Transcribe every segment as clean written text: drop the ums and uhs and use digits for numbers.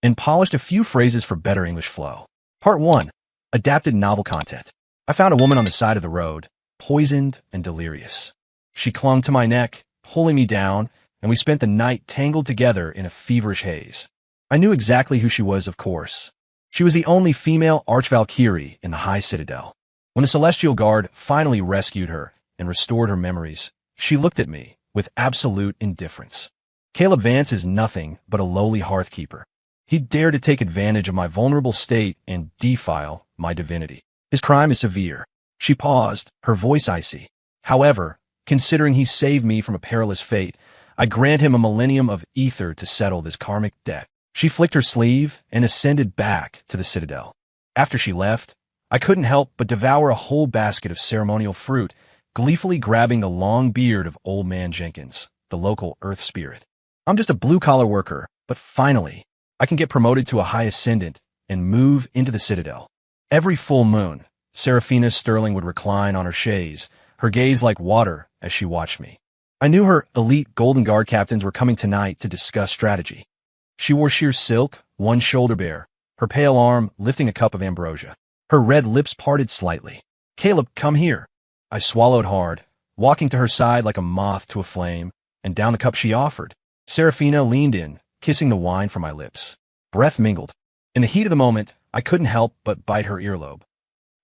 and polished a few phrases for better English flow. Part 1. Adapted novel content. I found a woman on the side of the road, poisoned and delirious. She clung to my neck, pulling me down, and we spent the night tangled together in a feverish haze. I knew exactly who she was, of course. She was the only female Archvalkyrie in the High Citadel. When the Celestial Guard finally rescued her and restored her memories, she looked at me with absolute indifference. Caleb Vance is nothing but a lowly hearthkeeper. He dared to take advantage of my vulnerable state and defile my divinity. His crime is severe. She paused, her voice icy. However, considering he saved me from a perilous fate, I grant him a millennium of ether to settle this karmic debt. She flicked her sleeve and ascended back to the Citadel. After she left, I couldn't help but devour a whole basket of ceremonial fruit, gleefully grabbing the long beard of Old Man Jenkins, the local earth spirit. I'm just a blue-collar worker, but finally, I can get promoted to a high ascendant and move into the Citadel. Every full moon, Seraphina Sterling would recline on her chaise, her gaze like water as she watched me. I knew her elite Golden Guard captains were coming tonight to discuss strategy. She wore sheer silk, one shoulder bare, her pale arm lifting a cup of ambrosia. Her red lips parted slightly. "Caleb, come here." I swallowed hard, walking to her side like a moth to a flame, and down the cup she offered. Seraphina leaned in, kissing the wine from my lips. Breath mingled. In the heat of the moment, I couldn't help but bite her earlobe.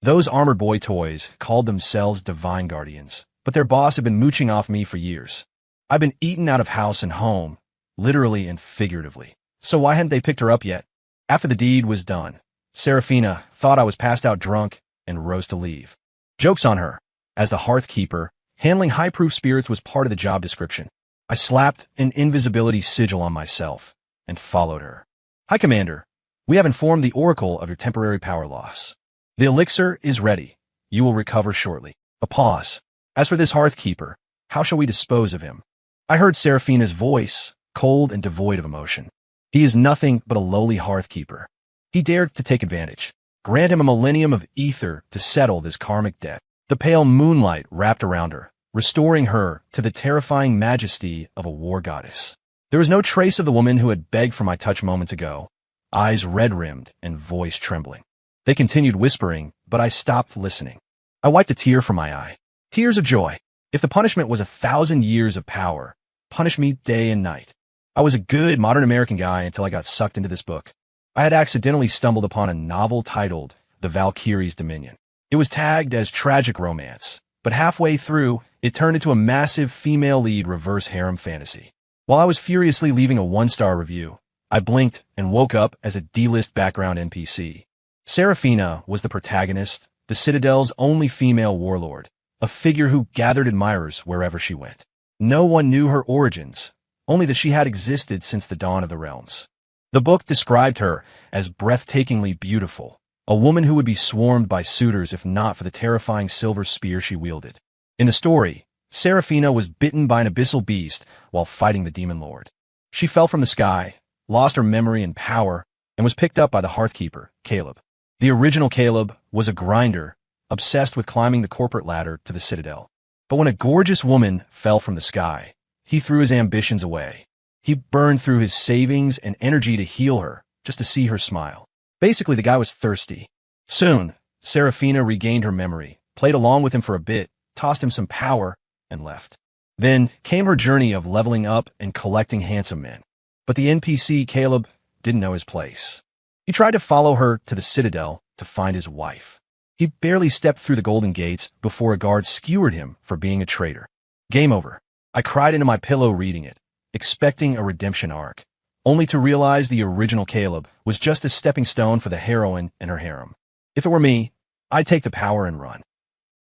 Those armored boy toys called themselves Divine Guardians, but their boss had been mooching off me for years. I've been eaten out of house and home, literally and figuratively. So why hadn't they picked her up yet? After the deed was done, Seraphina thought I was passed out drunk and rose to leave. Joke's on her. As the hearthkeeper, handling high-proof spirits was part of the job description. I slapped an invisibility sigil on myself and followed her. "Hi, Commander. We have informed the Oracle of your temporary power loss. The elixir is ready. You will recover shortly." A pause. "As for this hearthkeeper, how shall we dispose of him?" I heard Seraphina's voice, cold and devoid of emotion. "He is nothing but a lowly hearthkeeper. He dared to take advantage. Grant him a millennium of ether to settle this karmic debt." The pale moonlight wrapped around her, restoring her to the terrifying majesty of a war goddess. There was no trace of the woman who had begged for my touch moments ago, eyes red-rimmed and voice trembling. They continued whispering, but I stopped listening. I wiped a tear from my eye. Tears of joy. If the punishment was 1,000 years of power, punish me day and night. I was a good modern American guy until I got sucked into this book. I had accidentally stumbled upon a novel titled The Valkyrie's Dominion. It was tagged as tragic romance, but halfway through, it turned into a massive female lead reverse harem fantasy. While I was furiously leaving a 1-star review, I blinked and woke up as a D-list background NPC. Seraphina was the protagonist, the Citadel's only female warlord, a figure who gathered admirers wherever she went. No one knew her origins, only that she had existed since the dawn of the realms. The book described her as breathtakingly beautiful, a woman who would be swarmed by suitors if not for the terrifying silver spear she wielded. In the story, Seraphina was bitten by an abyssal beast while fighting the demon lord. She fell from the sky, lost her memory and power, and was picked up by the hearthkeeper, Caleb. The original Caleb was a grinder, obsessed with climbing the corporate ladder to the Citadel. But when a gorgeous woman fell from the sky, he threw his ambitions away. He burned through his savings and energy to heal her, just to see her smile. Basically, the guy was thirsty. Soon, Seraphina regained her memory, played along with him for a bit, tossed him some power, and left. Then came her journey of leveling up and collecting handsome men. But the NPC Caleb didn't know his place. He tried to follow her to the Citadel to find his wife. He barely stepped through the Golden Gates before a guard skewered him for being a traitor. Game over. I cried into my pillow reading it, expecting a redemption arc, only to realize the original Caleb was just a stepping stone for the heroine and her harem. If it were me, I'd take the power and run.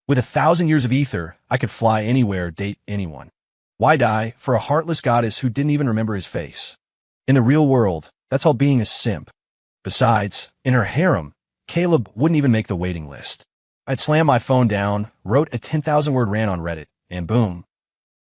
With 1,000 years of ether, I could fly anywhere, date anyone. Why die for a heartless goddess who didn't even remember his face? In the real world, that's all being a simp. Besides, in her harem, Caleb wouldn't even make the waiting list. I'd slam my phone down, wrote a 10,000-word rant on Reddit, and boom.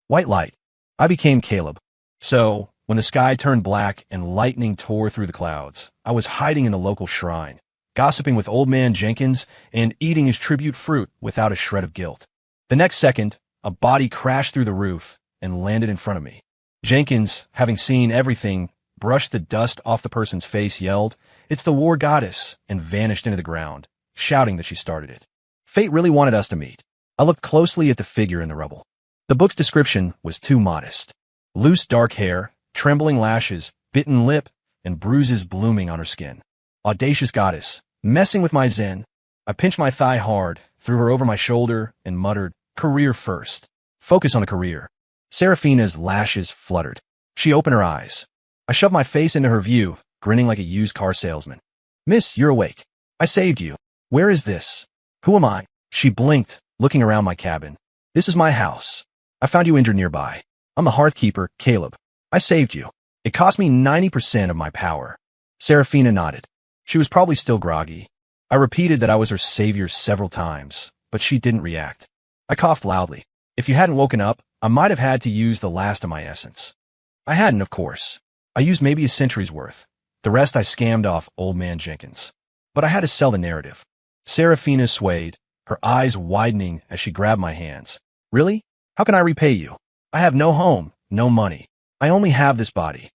White light. I became Caleb. So, when the sky turned black and lightning tore through the clouds, I was hiding in the local shrine, gossiping with Old Man Jenkins and eating his tribute fruit without a shred of guilt. The next second, a body crashed through the roof and landed in front of me. Jenkins, having seen everything, brushed the dust off the person's face, yelled, "It's the war goddess," and vanished into the ground, shouting that she started it. Fate really wanted us to meet. I looked closely at the figure in the rubble. The book's description was too modest. Loose dark hair, trembling lashes, bitten lip, and bruises blooming on her skin. Audacious goddess, messing with my zen. I pinched my thigh hard, threw her over my shoulder, and muttered, "Career first. Focus on the career." Seraphina's lashes fluttered. She opened her eyes. I shoved my face into her view, grinning like a used car salesman. "Miss, you're awake. I saved you. Where is this? Who am I?" She blinked, looking around my cabin. "This is my house. I found you injured nearby. I'm the Hearthkeeper, Caleb. I saved you. It cost me 90% of my power." Seraphina nodded. She was probably still groggy. I repeated that I was her savior several times, but she didn't react. I coughed loudly. If you hadn't woken up, I might have had to use the last of my essence. I hadn't, of course. I used maybe a century's worth. The rest I scammed off Old Man Jenkins. But I had to sell the narrative. Seraphina swayed, her eyes widening as she grabbed my hands. "Really? How can I repay you? I have no home, no money. I only have this body."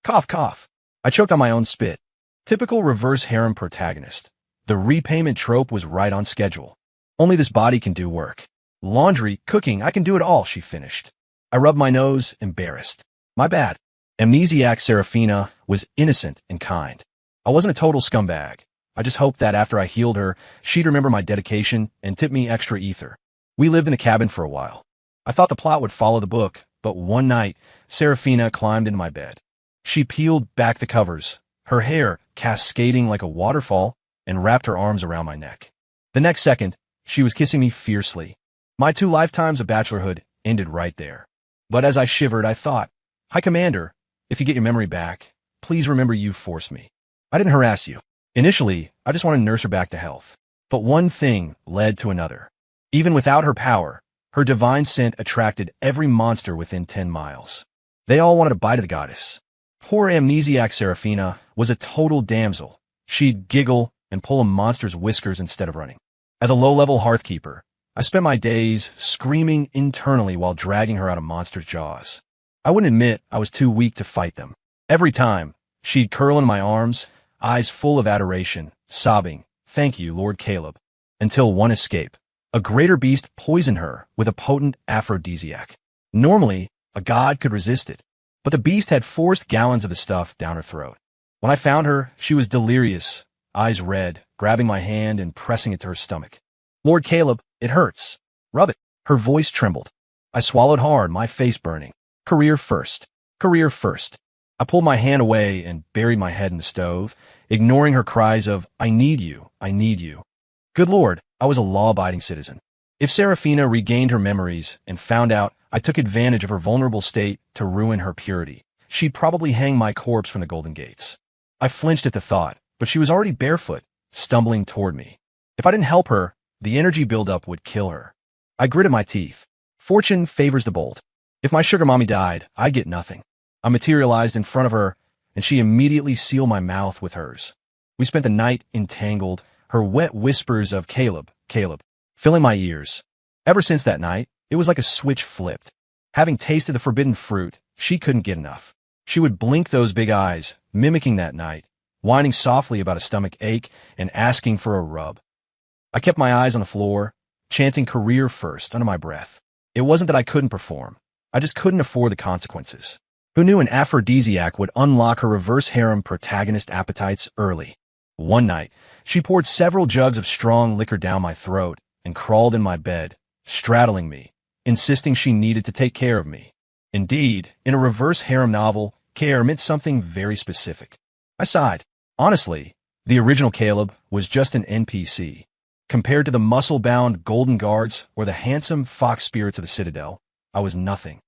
Cough, cough. I choked on my own spit. Typical reverse harem protagonist. The repayment trope was right on schedule. Only this body can do work. Laundry, cooking, I can do it all, she finished. I rubbed my nose, embarrassed. My bad. Amnesiac Seraphina was innocent and kind. I wasn't a total scumbag. I just hoped that after I healed her, she'd remember my dedication and tip me extra ether. We lived in a cabin for a while. I thought the plot would follow the book, but one night, Seraphina climbed into my bed. She peeled back the covers, her hair cascading like a waterfall, and wrapped her arms around my neck. The next second, she was kissing me fiercely. My 2 lifetimes of bachelorhood ended right there. But as I shivered, I thought, "Hi, Commander, if you get your memory back, please remember you forced me. I didn't harass you. Initially, I just wanted to nurse her back to health. But one thing led to another. Even without her power, her divine scent attracted every monster within 10 miles. They all wanted a bite of the goddess. Poor amnesiac Seraphina was a total damsel. She'd giggle and pull a monster's whiskers instead of running. As a low-level hearthkeeper, I spent my days screaming internally while dragging her out of monsters' jaws. I wouldn't admit I was too weak to fight them. Every time, she'd curl in my arms, eyes full of adoration, sobbing, "Thank you, Lord Caleb," until one escape. A greater beast poisoned her with a potent aphrodisiac. Normally, a god could resist it, but the beast had forced gallons of the stuff down her throat. When I found her, she was delirious, eyes red, grabbing my hand and pressing it to her stomach. "Lord Caleb, it hurts. Rub it." Her voice trembled. I swallowed hard, my face burning. Career first. Career first. I pulled my hand away and buried my head in the stove, ignoring her cries of, "I need you, I need you." Good Lord, I was a law-abiding citizen. If Seraphina regained her memories and found out I took advantage of her vulnerable state to ruin her purity, she'd probably hang my corpse from the Golden Gates. I flinched at the thought, but she was already barefoot, stumbling toward me. If I didn't help her, the energy buildup would kill her. I gritted my teeth. Fortune favors the bold. If my sugar mommy died, I'd get nothing. I materialized in front of her, and she immediately sealed my mouth with hers. We spent the night entangled, her wet whispers of "Caleb, Caleb," filling my ears. Ever since that night, it was like a switch flipped. Having tasted the forbidden fruit, she couldn't get enough. She would blink those big eyes, mimicking that night, whining softly about a stomach ache and asking for a rub. I kept my eyes on the floor, chanting career first under my breath. It wasn't that I couldn't perform. I just couldn't afford the consequences. Who knew an aphrodisiac would unlock her reverse harem protagonist appetites early? One night, she poured several jugs of strong liquor down my throat and crawled in my bed, straddling me, insisting she needed to take care of me. Indeed, in a reverse harem novel, care meant something very specific. I sighed. Honestly, the original Caleb was just an NPC. Compared to the muscle-bound golden guards or the handsome fox spirits of the Citadel, I was nothing.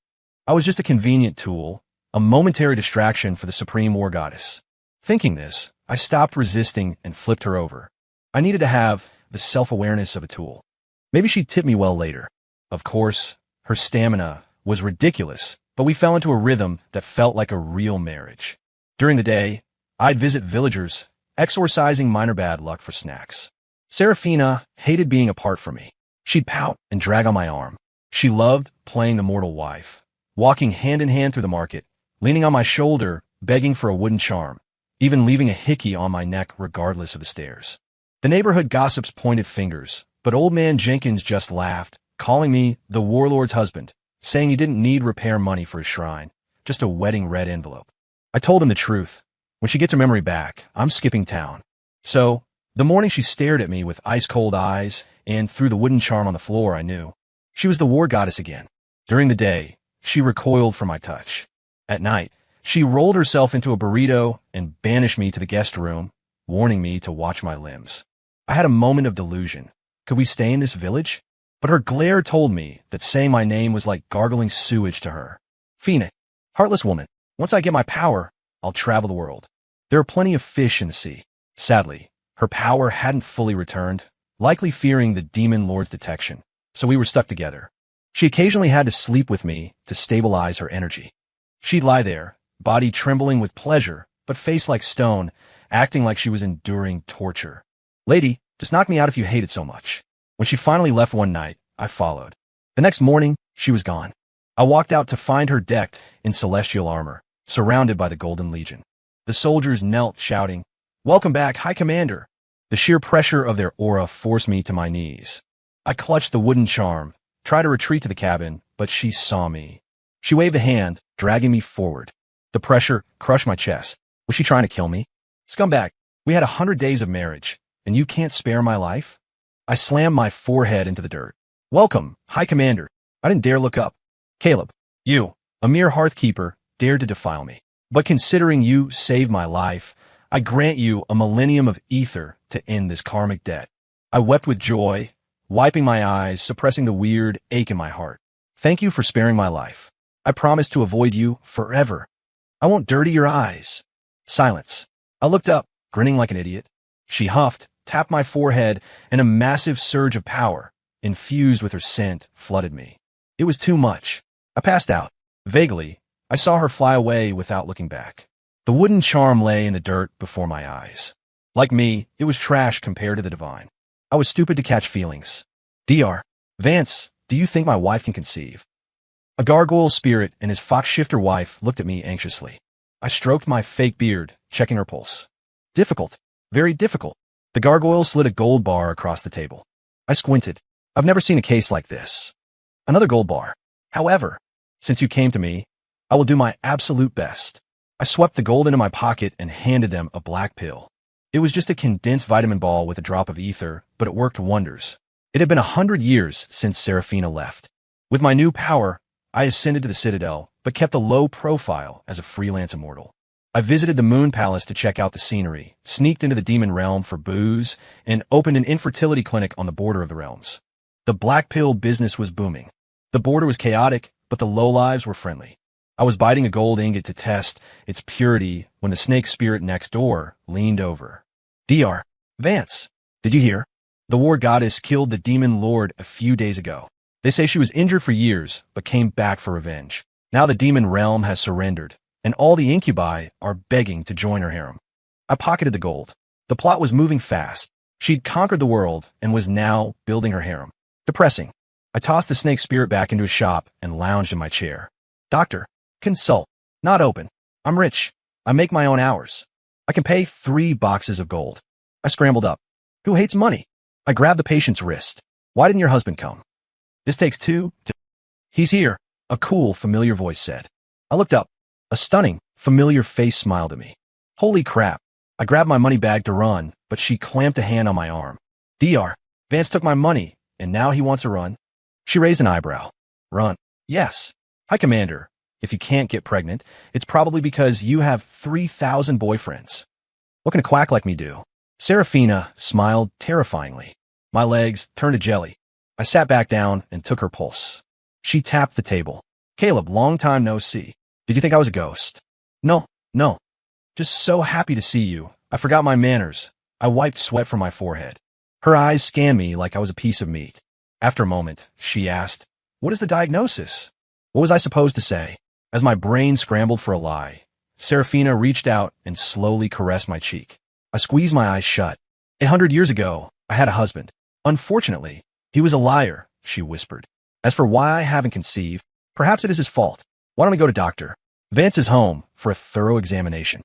I was just a convenient tool, a momentary distraction for the supreme war goddess. Thinking this, I stopped resisting and flipped her over. I needed to have the self-awareness of a tool. Maybe she'd tip me well later. Of course, her stamina was ridiculous, but we fell into a rhythm that felt like a real marriage. During the day, I'd visit villagers, exorcising minor bad luck for snacks. Seraphina hated being apart from me. She'd pout and drag on my arm. She loved playing the mortal wife, walking hand in hand through the market, leaning on my shoulder begging for a wooden charm, even leaving a hickey on my neck regardless of the stairs. The neighborhood gossips pointed fingers, but old man Jenkins just laughed, calling me the warlord's husband, saying he didn't need repair money for his shrine, just a wedding red envelope. I told him the truth. When she gets her memory back, I'm skipping town. So, the morning she stared at me with ice-cold eyes, and through the wooden charm on the floor, I knew. She was the war goddess again. During the day, she recoiled from my touch. At night, she rolled herself into a burrito and banished me to the guest room, warning me to watch my limbs. I had a moment of delusion. Could we stay in this village? But her glare told me that saying my name was like gargling sewage to her. Phoenix, heartless woman, once I get my power, I'll travel the world. There are plenty of fish in the sea. Sadly, her power hadn't fully returned, likely fearing the demon lord's detection, so we were stuck together. She occasionally had to sleep with me to stabilize her energy. She'd lie there, body trembling with pleasure, but face like stone, acting like she was enduring torture. Lady, just knock me out if you hate it so much. When she finally left one night, I followed. The next morning, she was gone. I walked out to find her decked in celestial armor, surrounded by the Golden Legion. The soldiers knelt, shouting, "Welcome back, High Commander!" The sheer pressure of their aura forced me to my knees. I clutched the wooden charm, tried to retreat to the cabin, but she saw me. She waved a hand, dragging me forward. The pressure crushed my chest. Was she trying to kill me? Scumbag, we had 100 days of marriage, and you can't spare my life? I slammed my forehead into the dirt. Welcome, High Commander. I didn't dare look up. Caleb, you, a mere hearthkeeper, dared to defile me. But considering you saved my life, I grant you a millennium of ether to end this karmic debt. I wept with joy, wiping my eyes, suppressing the weird ache in my heart. Thank you for sparing my life. I promise to avoid you forever. I won't dirty your eyes. Silence. I looked up, grinning like an idiot. She huffed, tapped my forehead, and a massive surge of power, infused with her scent, flooded me. It was too much. I passed out. Vaguely, I saw her fly away without looking back. The wooden charm lay in the dirt before my eyes. Like me, it was trash compared to the divine. I was stupid to catch feelings. Dr. Vance, do you think my wife can conceive? A gargoyle spirit and his fox shifter wife looked at me anxiously. I stroked my fake beard, checking her pulse. Difficult. Very difficult. The gargoyle slid a gold bar across the table. I squinted. I've never seen a case like this. Another gold bar. However, since you came to me, I will do my absolute best. I swept the gold into my pocket and handed them a black pill. It was just a condensed vitamin ball with a drop of ether, but it worked wonders. It had been 100 years since Seraphina left. With my new power, I ascended to the Citadel, but kept a low profile as a freelance immortal. I visited the Moon Palace to check out the scenery, sneaked into the Demon Realm for booze, and opened an infertility clinic on the border of the realms. The black pill business was booming. The border was chaotic, but the lowlives were friendly. I was biting a gold ingot to test its purity when the snake spirit next door leaned over. Dr. Vance, did you hear? The war goddess killed the demon lord a few days ago. They say she was injured for years, but came back for revenge. Now the demon realm has surrendered, and all the incubi are begging to join her harem. I pocketed the gold. The plot was moving fast. She'd conquered the world and was now building her harem. Depressing. I tossed the snake spirit back into his shop and lounged in my chair. Doctor, consult. Not open. I'm rich. I make my own hours. I can pay 3 boxes of gold. I scrambled up. Who hates money? I grabbed the patient's wrist. Why didn't your husband come? This takes 2. He's here, a cool, familiar voice said. I looked up. A stunning, familiar face smiled at me. Holy crap. I grabbed my money bag to run, but she clamped a hand on my arm. Dr. Vance took my money, and now he wants to run? She raised an eyebrow. Run. Yes. High Commander, if you can't get pregnant, it's probably because you have 3,000 boyfriends. What can a quack like me do? Seraphina smiled terrifyingly. My legs turned to jelly. I sat back down and took her pulse. She tapped the table. Caleb, long time no see. Did you think I was a ghost? No. Just so happy to see you. I forgot my manners. I wiped sweat from my forehead. Her eyes scanned me like I was a piece of meat. After a moment, she asked, "What is the diagnosis?" What was I supposed to say? As my brain scrambled for a lie, Seraphina reached out and slowly caressed my cheek. I squeezed my eyes shut. 100 years ago, I had a husband. Unfortunately, he was a liar, she whispered. As for why I haven't conceived, perhaps it is his fault. Why don't we go to doctor? Vance is home for a thorough examination.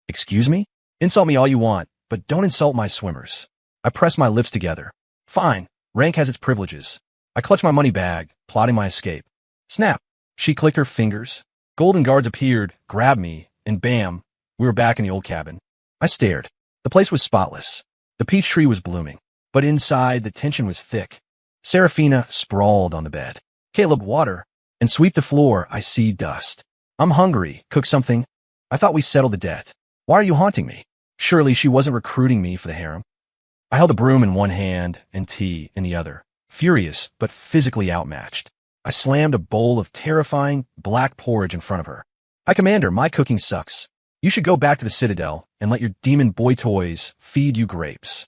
Excuse me? Insult me all you want, but don't insult my swimmers. I press my lips together. Fine, rank has its privileges. I clutch my money bag, plotting my escape. Snap! She clicked her fingers. Golden guards appeared, grabbed me, and bam, we were back in the old cabin. I stared. The place was spotless. The peach tree was blooming, but inside the tension was thick. Serafina sprawled on the bed. Caleb, water, and sweep the floor. I see dust. I'm hungry. Cook something. I thought we settled the debt. Why are you haunting me? Surely she wasn't recruiting me for the harem. I held a broom in one hand and tea in the other, furious but physically outmatched. I slammed a bowl of terrifying black porridge in front of her. Commander, my cooking sucks. You should go back to the Citadel and let your demon boy toys feed you grapes.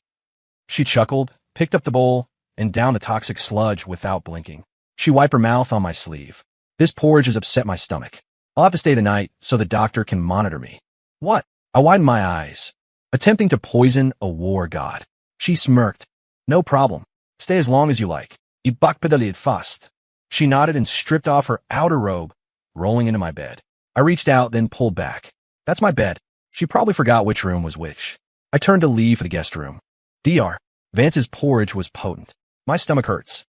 She chuckled, picked up the bowl, and downed the toxic sludge without blinking. She wiped her mouth on my sleeve. This porridge has upset my stomach. I'll have to stay the night so the doctor can monitor me. What? I widened my eyes. Attempting to poison a war god. She smirked. No problem. Stay as long as you like. I bakpedalid fast. She nodded and stripped off her outer robe, rolling into my bed. I reached out, then pulled back. That's my bed. She probably forgot which room was which. I turned to leave for the guest room. Dr. Vance's porridge was potent. My stomach hurts.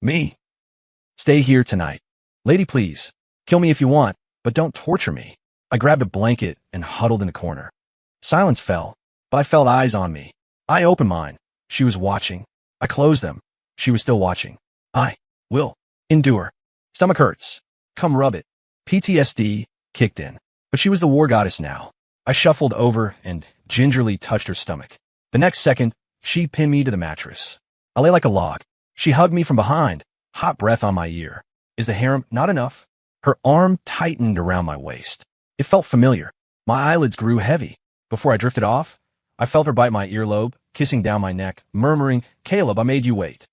Me? Stay here tonight. Lady, please. Kill me if you want, but don't torture me. I grabbed a blanket and huddled in the corner. Silence fell, but I felt eyes on me. I opened mine. She was watching. I closed them. She was still watching. I will endure. Stomach hurts. Come rub it. PTSD kicked in. But she was the war goddess now. I shuffled over and gingerly touched her stomach. The next second, she pinned me to the mattress. I lay like a log. She hugged me from behind, hot breath on my ear. Is the harem not enough? Her arm tightened around my waist. It felt familiar. My eyelids grew heavy. Before I drifted off, I felt her bite my earlobe, kissing down my neck, murmuring, Caleb, I made you wait.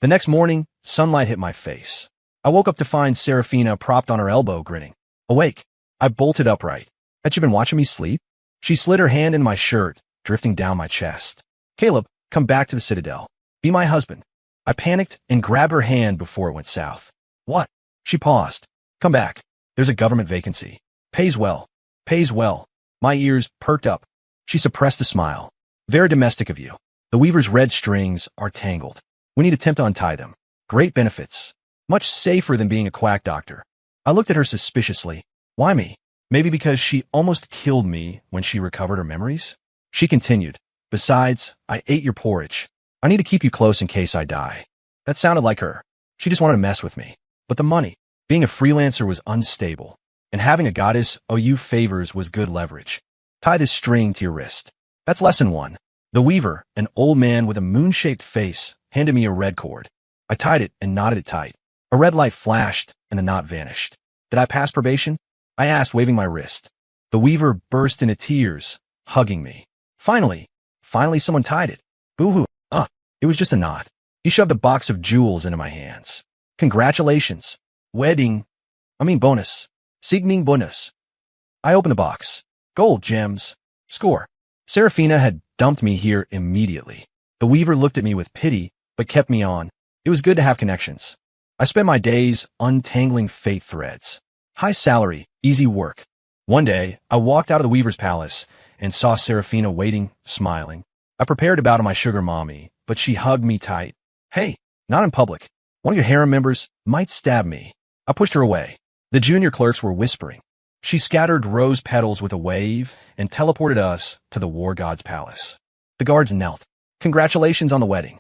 The next morning, sunlight hit my face. I woke up to find Serafina propped on her elbow, grinning. Awake. I bolted upright. Had you been watching me sleep? She slid her hand in my shirt, drifting down my chest. Caleb, come back to the Citadel. Be my husband. I panicked and grabbed her hand before it went south. What? She paused. Come back. There's a government vacancy. Pays well. Pays well. My ears perked up. She suppressed a smile. Very domestic of you. The weaver's red strings are tangled. We need to attempt to untie them. Great benefits. Much safer than being a quack doctor. I looked at her suspiciously. Why me? Maybe because she almost killed me when she recovered her memories? She continued. Besides, I ate your porridge. I need to keep you close in case I die. That sounded like her. She just wanted to mess with me. But the money. Being a freelancer was unstable. And having a goddess owe you favors was good leverage. Tie this string to your wrist. That's lesson 1. The weaver, an old man with a moon-shaped face, handed me a red cord. I tied it and knotted it tight. A red light flashed and the knot vanished. Did I pass probation? I asked, waving my wrist. The weaver burst into tears, hugging me. Finally someone tied it. Boo-hoo. It was just a knot. He shoved a box of jewels into my hands. Congratulations. Bonus. Signing bonus. I opened the box. Gold, gems. Score. Serafina had dumped me here immediately. The weaver looked at me with pity, but kept me on. It was good to have connections. I spent my days untangling fate threads. High salary, easy work. One day, I walked out of the weaver's palace and saw Serafina waiting, smiling. I prepared to bow to my sugar mommy, but she hugged me tight. Hey, not in public. One of your harem members might stab me. I pushed her away. The junior clerks were whispering. She scattered rose petals with a wave and teleported us to the war god's palace. The guards knelt. Congratulations on the wedding.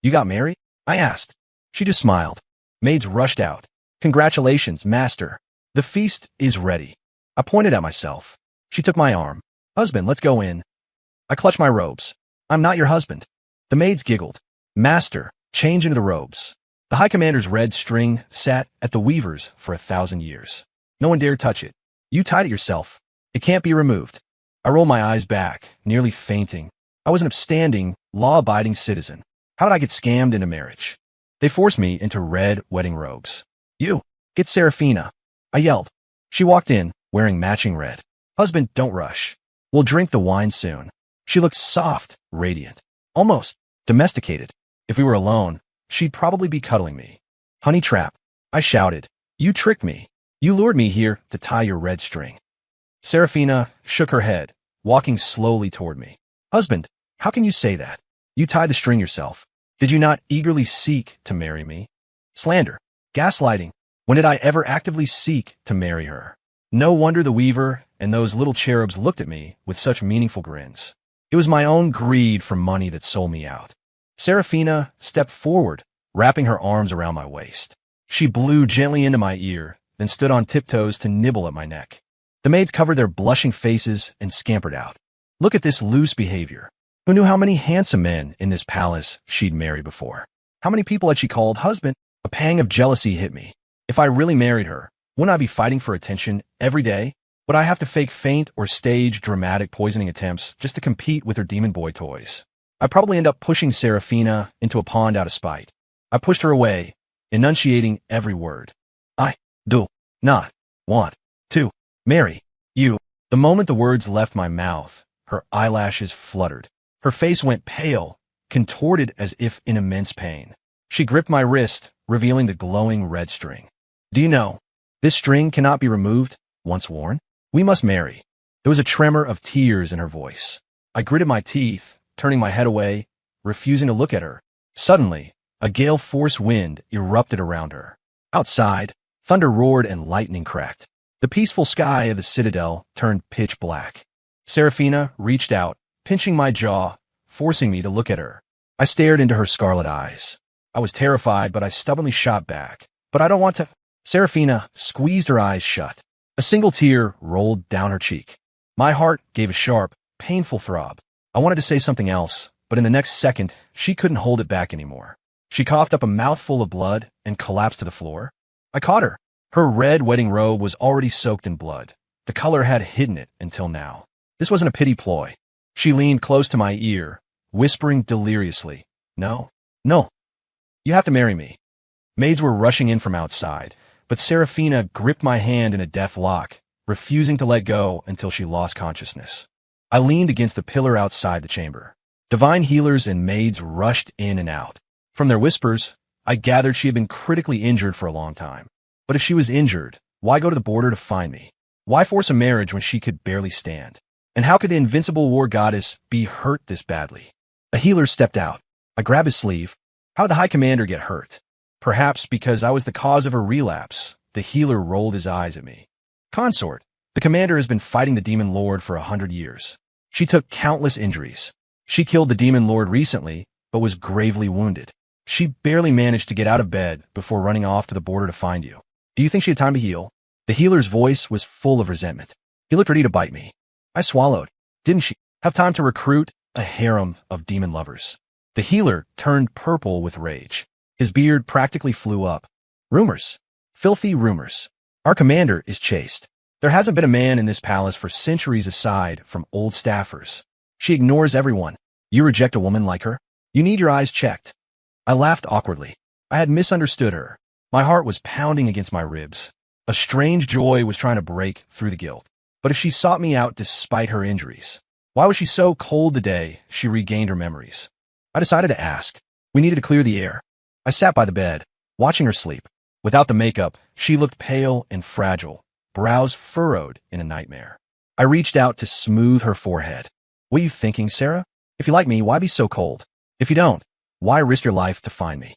You got married? I asked. She just smiled. Maids rushed out. Congratulations, master. The feast is ready. I pointed at myself. She took my arm. Husband, let's go in. I clutched my robes. I'm not your husband. The maids giggled. Master, change into the robes. The High Commander's red string sat at the weaver's for 1,000 years. No one dared touch it. You tied it yourself. It can't be removed. I rolled my eyes back, nearly fainting. I was an upstanding, law-abiding citizen. How did I get scammed into marriage? They forced me into red wedding robes. You, get Serafina. I yelled. She walked in, wearing matching red. Husband, don't rush. We'll drink the wine soon. She looked soft, radiant, almost domesticated. If we were alone, she'd probably be cuddling me. Honey trap. I shouted. You tricked me. You lured me here to tie your red string. Serafina shook her head, walking slowly toward me. Husband, how can you say that? You tied the string yourself. Did you not eagerly seek to marry me? Slander. Gaslighting. When did I ever actively seek to marry her? No wonder the weaver and those little cherubs looked at me with such meaningful grins. It was my own greed for money that sold me out. Serafina stepped forward, wrapping her arms around my waist. She blew gently into my ear, then stood on tiptoes to nibble at my neck. The maids covered their blushing faces and scampered out. Look at this loose behavior. Who knew how many handsome men in this palace she'd married before? How many people had she called husband? A pang of jealousy hit me. If I really married her, wouldn't I be fighting for attention every day? Would I have to fake faint or stage dramatic poisoning attempts just to compete with her demon boy toys? I'd probably end up pushing Serafina into a pond out of spite. I pushed her away, enunciating every word. I do not want to marry you. The moment the words left my mouth, her eyelashes fluttered. Her face went pale, contorted as if in immense pain. She gripped my wrist, revealing the glowing red string. Do you know, this string cannot be removed once worn? We must marry. There was a tremor of tears in her voice. I gritted my teeth, turning my head away, refusing to look at her. Suddenly, a gale-force wind erupted around her. Outside, thunder roared and lightning cracked. The peaceful sky of the citadel turned pitch black. Serafina reached out, pinching my jaw, forcing me to look at her. I stared into her scarlet eyes. I was terrified, but I stubbornly shot back. But I don't want to. Serafina squeezed her eyes shut. A single tear rolled down her cheek. My heart gave a sharp, painful throb. I wanted to say something else, but in the next second, she couldn't hold it back anymore. She coughed up a mouthful of blood and collapsed to the floor. I caught her. Her red wedding robe was already soaked in blood. The color had hidden it until now. This wasn't a pity ploy. She leaned close to my ear, whispering deliriously, No, no, you have to marry me. Maids were rushing in from outside, but Serafina gripped my hand in a death lock, refusing to let go until she lost consciousness. I leaned against the pillar outside the chamber. Divine healers and maids rushed in and out. From their whispers, I gathered she had been critically injured for a long time. But if she was injured, why go to the border to find me? Why force a marriage when she could barely stand? And how could the invincible war goddess be hurt this badly? A healer stepped out. I grabbed his sleeve. How did the High Commander get hurt? Perhaps because I was the cause of her relapse. The healer rolled his eyes at me. Consort, the commander has been fighting the Demon Lord for 100 years. She took countless injuries. She killed the Demon Lord recently, but was gravely wounded. She barely managed to get out of bed before running off to the border to find you. Do you think she had time to heal? The healer's voice was full of resentment. He looked ready to bite me. I swallowed. Didn't she have time to recruit a harem of demon lovers? The healer turned purple with rage. His beard practically flew up. Rumors. Filthy rumors. Our commander is chaste. There hasn't been a man in this palace for centuries aside from old staffers. She ignores everyone. You reject a woman like her? You need your eyes checked. I laughed awkwardly. I had misunderstood her. My heart was pounding against my ribs. A strange joy was trying to break through the guilt. But if she sought me out despite her injuries, why was she so cold the day she regained her memories? I decided to ask. We needed to clear the air. I sat by the bed, watching her sleep. Without the makeup, she looked pale and fragile, brows furrowed in a nightmare. I reached out to smooth her forehead. What are you thinking, Sarah? If you like me, why be so cold? If you don't, why risk your life to find me?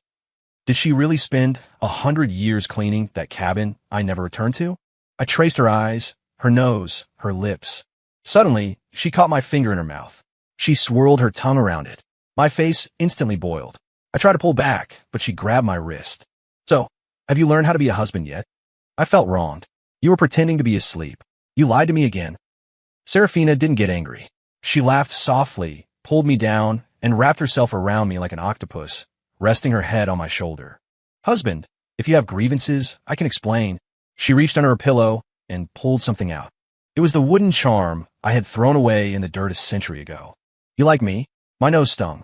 Did she really spend 100 years cleaning that cabin I never returned to? I traced her eyes, her nose, her lips. Suddenly, she caught my finger in her mouth. She swirled her tongue around it. My face instantly boiled. I tried to pull back, but she grabbed my wrist. So, have you learned how to be a husband yet? I felt wronged. You were pretending to be asleep. You lied to me again. Serafina didn't get angry. She laughed softly, pulled me down, and wrapped herself around me like an octopus, resting her head on my shoulder. Husband, if you have grievances, I can explain. She reached under her pillow and pulled something out. It was the wooden charm I had thrown away in the dirt a century ago. You like me? My nose stung.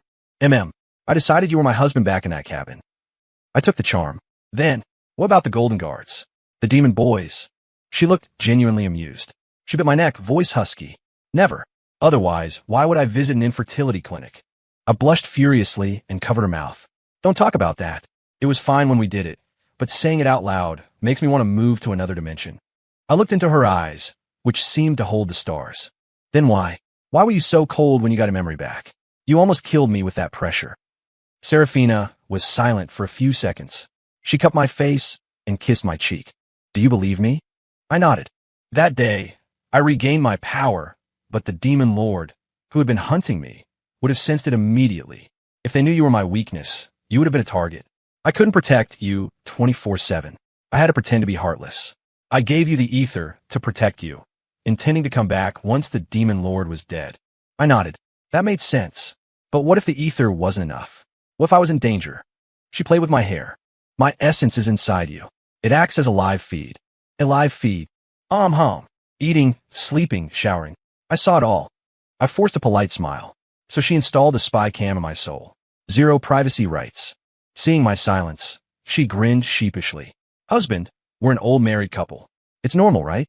I decided you were my husband back in that cabin. I took the charm. Then, what about the Golden Guards? The demon boys? She looked genuinely amused. She bit my neck, voice husky. Never. Otherwise, why would I visit an infertility clinic? I blushed furiously and covered her mouth. Don't talk about that. It was fine when we did it, but saying it out loud makes me want to move to another dimension. I looked into her eyes, which seemed to hold the stars. Then why? Why were you so cold when you got a memory back? You almost killed me with that pressure. Serafina was silent for a few seconds. She cupped my face and kissed my cheek. Do you believe me? I nodded. That day, I regained my power, but the demon lord, who had been hunting me, would have sensed it immediately. If they knew you were my weakness, you would have been a target. I couldn't protect you 24/7. I had to pretend to be heartless. I gave you the ether to protect you, intending to come back once the demon lord was dead. I nodded. That made sense. But what if the ether wasn't enough? What if I was in danger? She played with my hair. My essence is inside you. It acts as a live feed. A live feed. Hum. Eating, sleeping, showering. I saw it all. I forced a polite smile. So she installed a spy cam in my soul. 0 privacy rights. Seeing my silence, she grinned sheepishly. Husband, we're an old married couple. It's normal, right?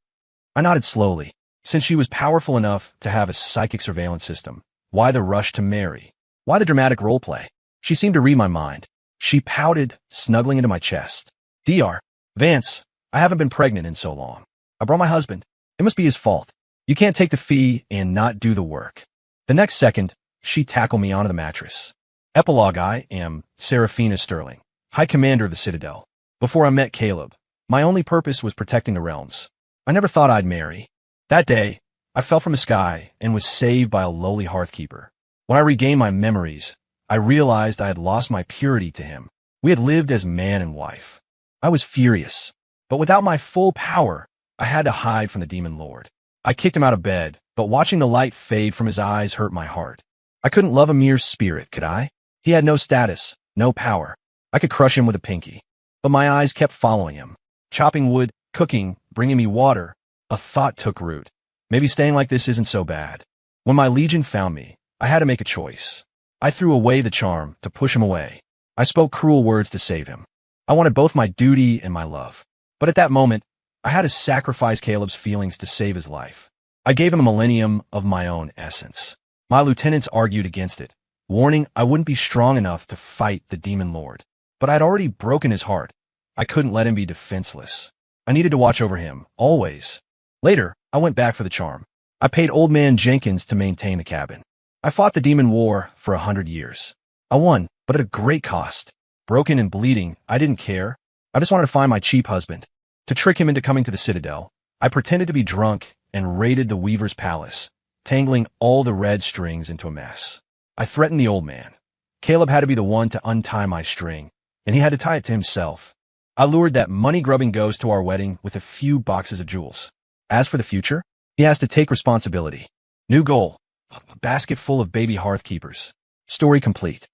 I nodded slowly. Since she was powerful enough to have a psychic surveillance system, why the rush to marry? Why the dramatic role play? She seemed to read my mind. She pouted, snuggling into my chest. Dr. Vance, I haven't been pregnant in so long. I brought my husband. It must be his fault. You can't take the fee and not do the work. The next second, she tackled me onto the mattress. Epilogue: I am Serafina Sterling, High Commander of the Citadel. Before I met Caleb, my only purpose was protecting the realms. I never thought I'd marry. That day, I fell from the sky and was saved by a lowly hearthkeeper. When I regained my memories, I realized I had lost my purity to him. We had lived as man and wife. I was furious, but without my full power, I had to hide from the demon lord. I kicked him out of bed, but watching the light fade from his eyes hurt my heart. I couldn't love a mere spirit, could I? He had no status, no power. I could crush him with a pinky. But my eyes kept following him. Chopping wood, cooking, bringing me water. A thought took root. Maybe staying like this isn't so bad. When my legion found me, I had to make a choice. I threw away the charm to push him away. I spoke cruel words to save him. I wanted both my duty and my love. But at that moment, I had to sacrifice Caleb's feelings to save his life. I gave him a millennium of my own essence. My lieutenants argued against it, warning I wouldn't be strong enough to fight the demon lord. But I'd already broken his heart. I couldn't let him be defenseless. I needed to watch over him, always. Later, I went back for the charm. I paid Old Man Jenkins to maintain the cabin. I fought the demon war for 100 years. I won, but at a great cost. Broken and bleeding, I didn't care. I just wanted to find my cheap husband. To trick him into coming to the Citadel, I pretended to be drunk and raided the Weaver's palace, tangling all the red strings into a mess. I threatened the old man. Caleb had to be the one to untie my string, and he had to tie it to himself. I lured that money-grubbing ghost to our wedding with a few boxes of jewels. As for the future, he has to take responsibility. New goal: a basket full of baby hearthkeepers. Story complete.